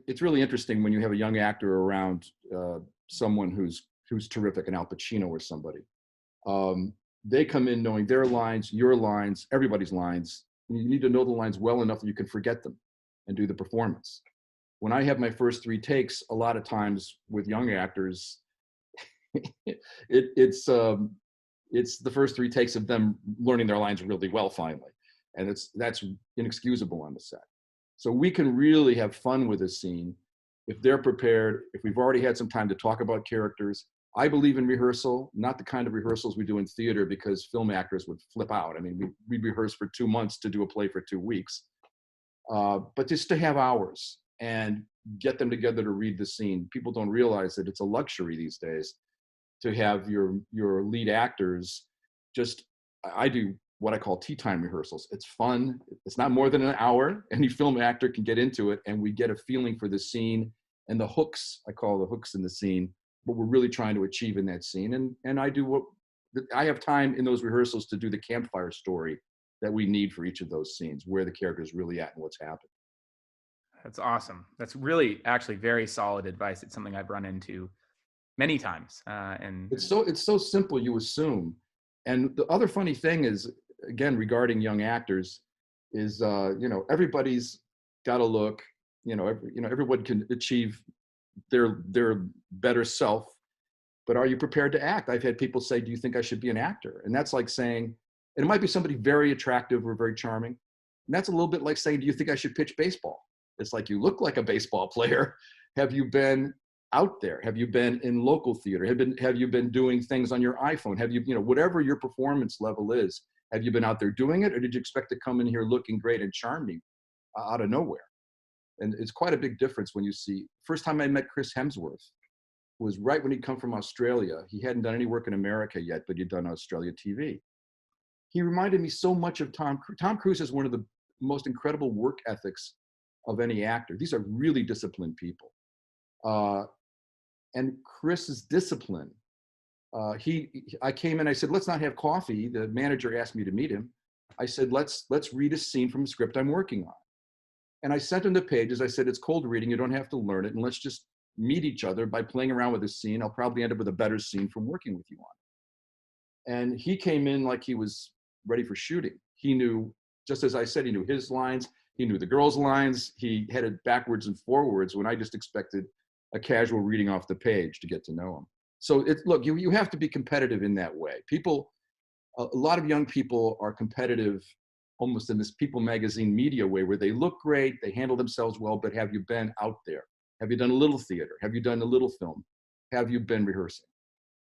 it's really interesting when you have a young actor around someone who's terrific, an Al Pacino or somebody. Um, they come in knowing their lines, your lines, everybody's lines. And you need to know the lines well enough that you can forget them and do the performance. When I have my first three takes, a lot of times with young actors, it's the first three takes of them learning their lines really well finally, and that's inexcusable on the set. So we can really have fun with a scene if they're prepared, if we've already had some time to talk about characters. I believe in rehearsal, not the kind of rehearsals we do in theater because film actors would flip out. I mean, we rehearse for 2 months to do a play for 2 weeks, but just to have hours and get them together to read the scene. People don't realize that it's a luxury these days to have your lead actors just, I do what I call tea time rehearsals. It's fun. It's not more than an hour. Any film actor can get into it, and we get a feeling for the scene and the hooks, I call the hooks in the scene, what we're really trying to achieve in that scene. And I have time in those rehearsals to do the campfire story that we need for each of those scenes, where the character is really at and what's happening. That's awesome. That's really actually very solid advice. It's something I've run into many times. And It's so simple, you assume. And the other funny thing is, again, regarding young actors, is everybody's got a look. Everyone can achieve their better self, but are you prepared to act? I've had people say, "Do you think I should be an actor?" And that's like saying, and it might be somebody very attractive or very charming. And that's a little bit like saying, "Do you think I should pitch baseball?" It's like, you look like a baseball player. Have you been out there? Have you been in local theater? Have you been doing things on your iPhone? Have you, whatever your performance level is, have you been out there doing it? Or did you expect to come in here looking great and charming out of nowhere? And it's quite a big difference when you see, first time I met Chris Hemsworth was right when he'd come from Australia. He hadn't done any work in America yet, but he'd done Australia TV. He reminded me so much of Tom Cruise. Tom Cruise has one of the most incredible work ethics of any actor. These are really disciplined people. And Chris's discipline. I came in, I said, let's not have coffee. The manager asked me to meet him. I said, let's read a scene from a script I'm working on. And I sent him the pages. I said, it's cold reading. You don't have to learn it. And let's just meet each other by playing around with the scene. I'll probably end up with a better scene from working with you on it. And he came in like he was ready for shooting. He knew, just as I said, he knew his lines. He knew the girls' lines. He headed backwards and forwards when I just expected a casual reading off the page to get to know him. So look, you have to be competitive in that way. A lot of young people are competitive almost in this People magazine media way, where they look great, they handle themselves well, but have you been out there? Have you done a little theater? Have you done a little film? Have you been rehearsing?